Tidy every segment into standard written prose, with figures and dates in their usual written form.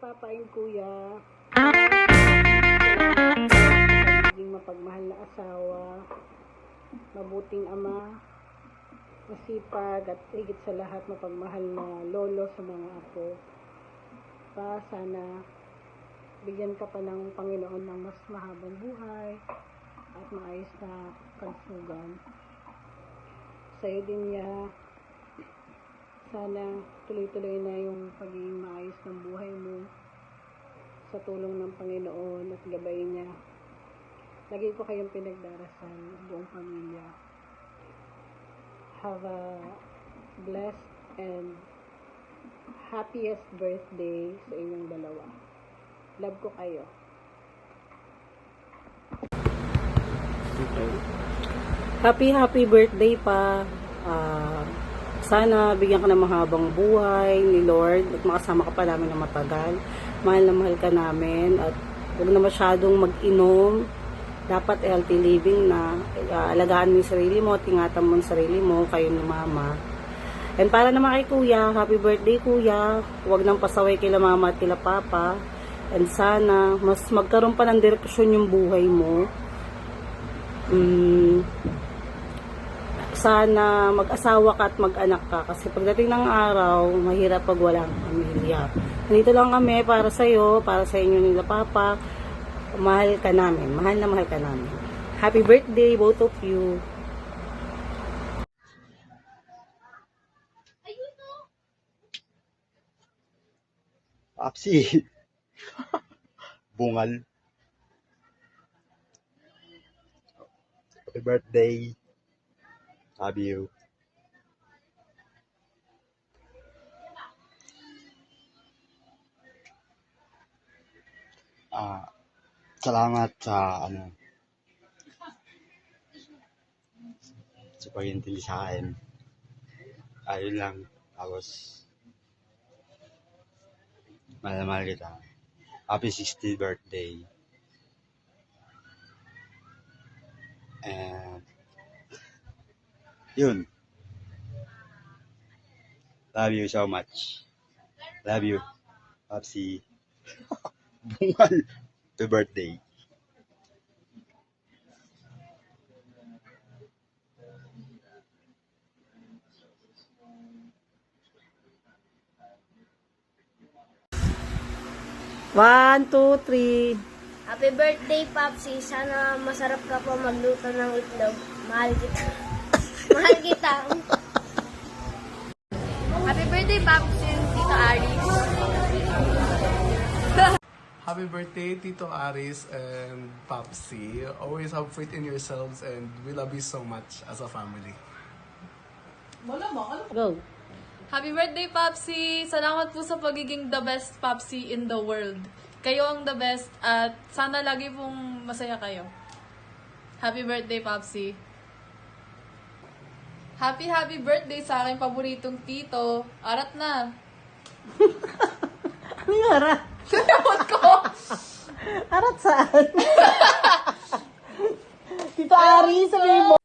Papa and Kuya. Maging mapagmahal na asawa, mabuting ama, masipag at higit sa lahat mapagmahal na lolo sa mga apo. Sana bigyan ka pa ng Panginoon ng mas mahabang buhay at maayos na kalusugan. Sa'yo din niya, sana tuloy-tuloy na yung pagiging maayos ng buhay mo sa tulong ng Panginoon at gabay niya. Lagi ko kayong pinagdarasal, buong pamilya. Have a blessed and happiest birthday sa inyong dalawa. Love ko kayo. Happy birthday pa. Sana bigyan ka ng mahabang buhay ni Lord at makasama ka pa namin ng matagal. Mahal na mahal ka namin at huwag na masyadong mag-inom. Dapat healthy living na. Alagaan mo yung sarili mo, tingatan mo yung sarili mo, kayo ni Mama. And para naman kay Kuya, happy birthday Kuya. Huwag nang pasaway kila Mama at kila Papa. And sana mas magkaroon pa ng direksyon yung buhay mo. Sana mag-asawa ka at mag-anak ka. Kasi pagdating ng araw, mahirap pag walang pamilya. Nandito lang kami para sa'yo, para sa inyo nila Papa. Mahal ka namin. Mahal na mahal ka namin. Happy birthday, both of you. Apsi. Bungal. Happy birthday. Love you. Salamat sa sa pag-intindi sa akin. Ayun lang. Tapos mahal na mahal kita. Happy 60th birthday. And yun. Love you so much. Love you. Papsi. Bungal. Happy birthday. One, two, three. Happy birthday, Papsi. Sana masarap ka pa magluto ng itlog. Mahal kita. Mahal kita. Happy birthday, Papsi. Tito Aris. Happy birthday, Tito Aris and Papsi. Always have faith in yourselves and we love you so much as a family. Go. Happy birthday, Popsi! Salamat po sa pagiging the best Popsi in the world. Kayo ang the best at sana lagi pong masaya kayo. Happy birthday, Popsi! Happy birthday sa aking paboritong tito. Arat na! Ano yung arat? Ewan ko! Arat saan? Tito Ari, sabihin mo.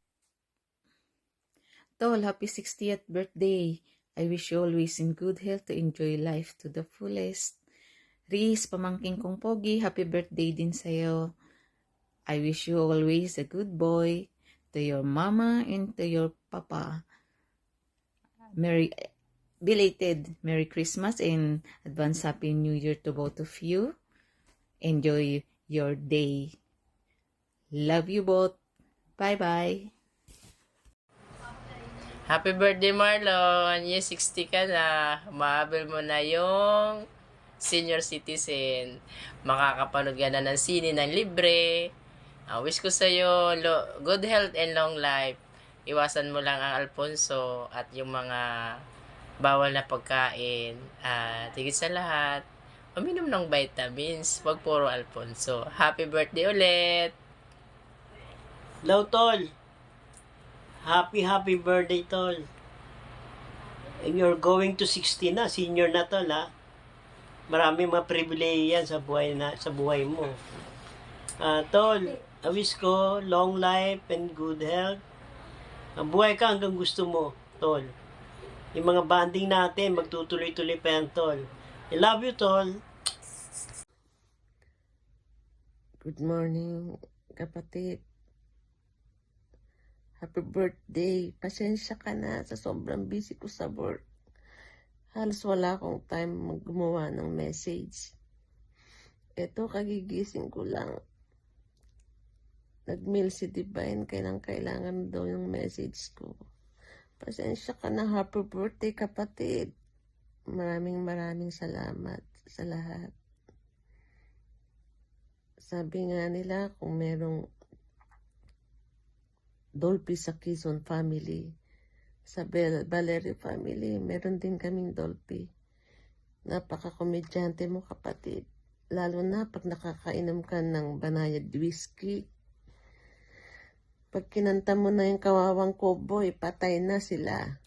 Tol, happy 60th birthday. I wish you always in good health to enjoy life to the fullest. Riz, pamangking kong pogi, happy birthday din sa'yo. I wish you always a good boy to your mama and to your papa. Belated Merry Christmas and advance Happy New Year to both of you. Enjoy your day. Love you both. Bye-bye. Happy birthday, Marlon! Yes, 60 ka na. Mahabol mo na yung senior citizen. Makakapanood ka na ng sine ng libre. Wish ko sa'yo good health and long life. Iwasan mo lang ang Alfonso at yung mga bawal na pagkain. At higit sa lahat, uminom ng vitamins. Huwag puro Alfonso. Happy birthday ulit! Hello, Tol. Happy birthday, Tol. And you're going to 60 na, senior na, Tol, ha? Maraming mga privilege yan sa buhay mo. Tol, I wish ko long life and good health. Buhay ka hanggang gusto mo, Tol. Yung mga banding natin, magtutuloy-tuloy pa yan, Tol. I love you, Tol. Good morning, kapatid. Happy birthday. Pasensya ka na sa sobrang busy ko sa work. Halos wala akong time gumawa ng message. Ito, kagigising ko lang. Nag-mail si Divine, kailangan daw yung message ko. Pasensya ka na. Happy birthday, kapatid. Maraming salamat sa lahat. Sabi nga nila kung merong Dolphy sa Quezon family, sa Valerio family, meron din kaming Dolphy. Napaka-komedyante mo, kapatid. Lalo na pag nakakainom ka ng banayad whiskey. Pag kinanta mo na yung Kawawang Cowboy, patay na sila.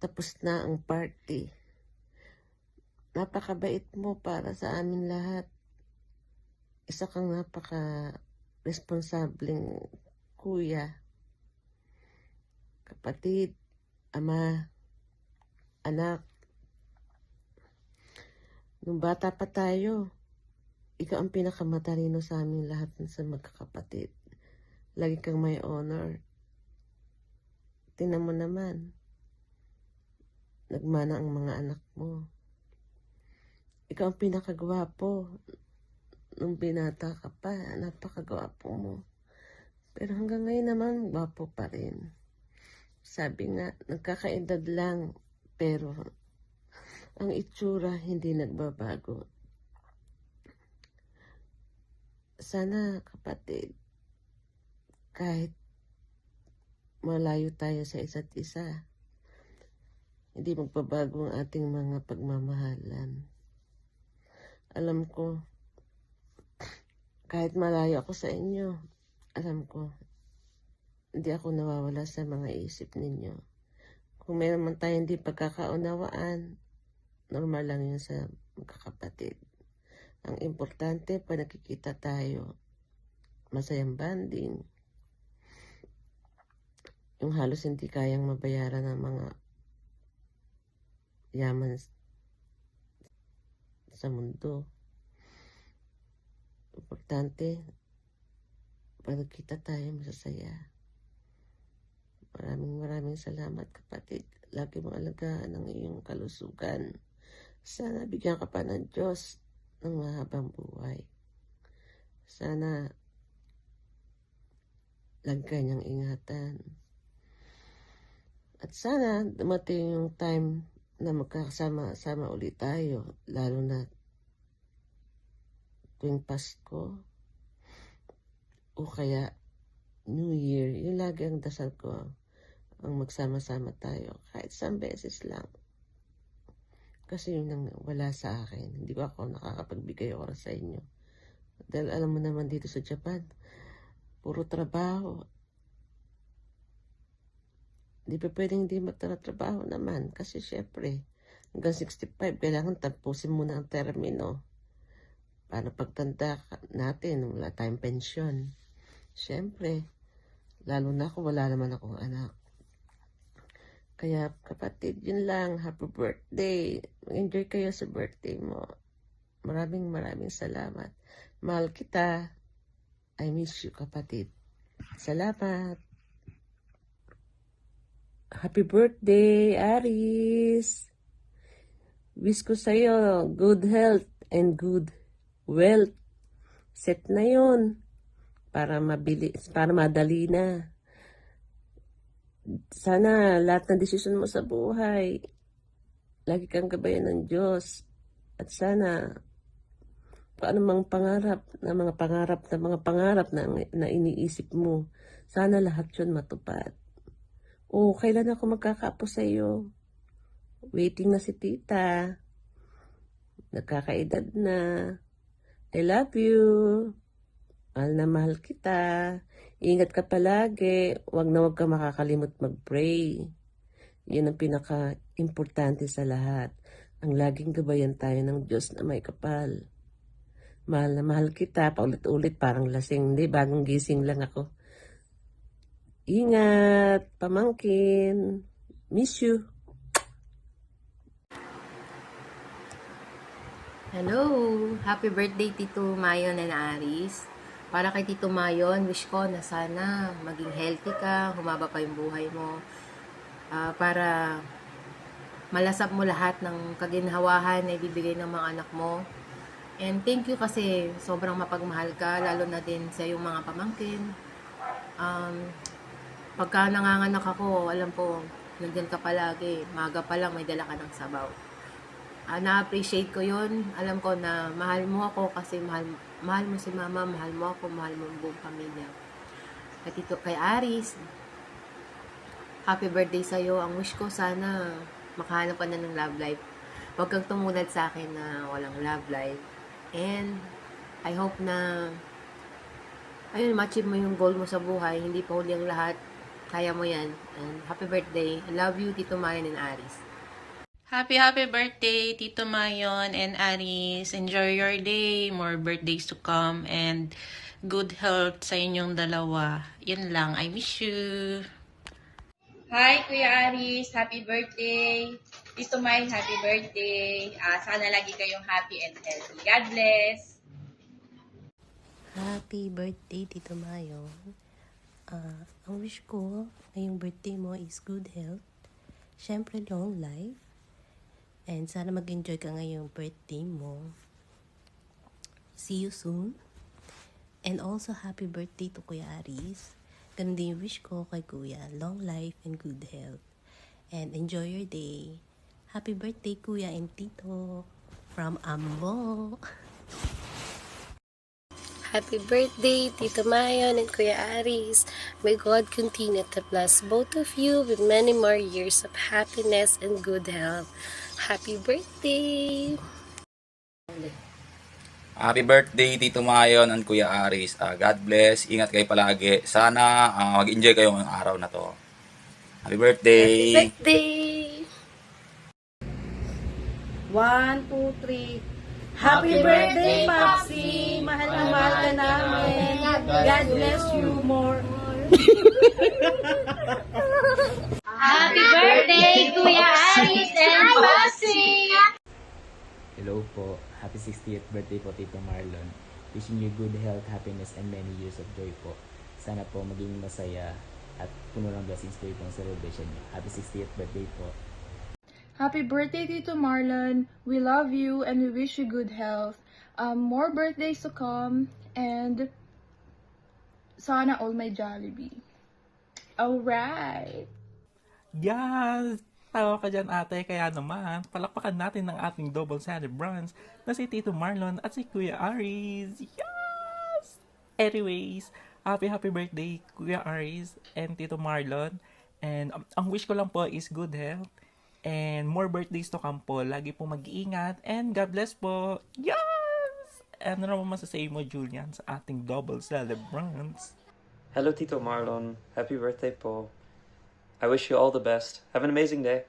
Tapos na ang party. Napakabait mo para sa amin lahat. Isa kang napaka-responsableng kuya, kapatid, ama, anak. Nung bata pa tayo, ikaw ang pinakamatalino sa amin lahat sa magkakapatid. Lagi kang may honor. Tingnan mo naman, nagmana ang mga anak mo. Ikaw ang pinakagwapo. Nung binata ka pa, napakagwapo mo. Pero hanggang ngayon naman, gwapo pa rin. Sabi nga, nagkakaedad lang, pero ang itsura hindi nagbabago. Sana, kapatid, kahit malayo tayo sa isa't isa, hindi magbabago ang ating mga pagmamahalan. Alam ko, kahit malayo ako sa inyo, alam ko, hindi ako nawawala sa mga isip ninyo. Kung meron man tayo hindi pagkakaunawaan, normal lang yun sa magkakapatid. Ang importante, pag nakikita tayo, masayang banding, yung halos hindi kayang mabayaran ng mga yaman sa mundo. Importante, pag kita tayo masasaya. Maraming salamat, kapatid. Lagi mong alagaan ang iyong kalusugan. Sana bigyan ka pa ng Diyos ng mahabang buhay. Sana lagi ka niyang ingatan. At sana dumating yung time na magkakasama-sama ulit tayo, lalo na tuwing Pasko o kaya New Year. Yung lagi ang dasal ko, ang magsama-sama tayo kahit isang beses lang, kasi yun ang wala sa akin. Hindi ko ako nakakapagbigay oras sa inyo dahil alam mo naman dito sa Japan, puro trabaho. Hindi pa pwedeng hindi magtrabaho naman kasi syempre hanggang 65 kailangan tapusin muna ang termino para pagtanda natin, wala tayong pensyon. Siyempre, lalo na ako, wala naman akong anak. Kaya kapatid, yun lang. Happy birthday. Enjoy kayo sa birthday mo. Maraming salamat. Mahal kita. I miss you, kapatid. Salamat. Happy birthday, Aris. Wish ko sa'yo good health and good wealth. Set na yun. Para madali na. Sana lahat ng desisyon mo sa buhay, lagi kang gabayan ng Diyos. At sana, paano mga pangarap na iniisip mo, sana lahat yun matupad. O, kailan ako magkakaapo sa iyo? Waiting na si tita. Nagkakaedad na. I love you. Mahal na mahal kita. Ingat ka palagi. Huwag ka makakalimot mag-pray. Yun ang pinaka-importante sa lahat. Ang laging gabayan tayo ng Diyos na may kapal. Mahal na mahal kita. Paulit-ulit parang lasing. Hindi, bagong gising lang ako. Ingat, pamangkin. Miss you. Hello! Happy birthday, Tito Mayon and Aris. Para kay Tito Mayon, wish ko na sana maging healthy ka, humaba pa yung buhay mo. Para malasap mo lahat ng kaginhawahan na ibibigay ng mga anak mo. And thank you kasi sobrang mapagmahal ka, lalo na din sa iyong mga pamangkin. Pagka nanganganak ako, alam ko, nandyan ka palagi. Maga pa lang, may dala ka ng sabaw. Na-appreciate ko yun. Alam ko na mahal mo ako kasi mahal mo si mama, mahal mo ako, mahal mo ang buong pamilya. Kay Aris, happy birthday sa'yo. Ang wish ko sana makahanap ka na ng love life. Huwag kang tumulad sa akin na walang love life. And I hope na ayun, ma-achieve mo yung goal mo sa buhay. Hindi pa huli ang lahat. Kaya mo yan. And happy birthday. I love you, Tito Mayon and Aris. Happy birthday, Tito Mayon and Aris. Enjoy your day. More birthdays to come and good health sa inyong dalawa. Yun lang. I miss you. Hi, Kuya Aris. Happy birthday. Tito Mayon, happy birthday. Sana lagi kayong happy and healthy. God bless. Happy birthday, Tito Mayon. Ang wish ko ngayong birthday mo is good health. Siyempre, long life. And sana mag-enjoy ka ngayong birthday mo. See you soon. And also, happy birthday to Kuya Aris. Ganun din yung wish ko kay Kuya. Long life and good health. And enjoy your day. Happy birthday, Kuya and Tito. From Ambo. Happy birthday, Tito Mayon and Kuya Aris. May God continue to bless both of you with many more years of happiness and good health. Happy birthday! Happy birthday, Tito Mayon and Kuya Aris. God bless. Ingat kayo palagi. Sana mag-enjoy kayo ngayong araw na to. Happy birthday! Happy birthday! 1, 2, 3. Happy birthday, Popsi! Mahal na mahal ka namin. God bless you more. Happy birthday, Kuya Aris and Popsi! Hello po. Happy 60th birthday po, Tito Marlon. Wishing you good health, happiness, and many years of joy po. Sana po maging masaya at puno ng blessings po itong celebration niyo. Happy 60th birthday po. Happy birthday, Tito Marlon. We love you and we wish you good health. More birthdays to come and sana all my Jollibee. Alright! Yes! Tawa ka dyan, ate. Kaya naman, palakpakan natin ng ating double celebrants na si Tito Marlon at si Kuya Aris. Yes! Anyways, happy birthday, Kuya Aris and Tito Marlon. And ang wish ko lang po is good health and more birthdays to come po. Lagi po mag-iingat and God bless po. Yes! Ano naman masasay mo, Julian, sa ating double celebrants? Hello, Tito Marlon. Happy birthday po. I wish you all the best. Have an amazing day.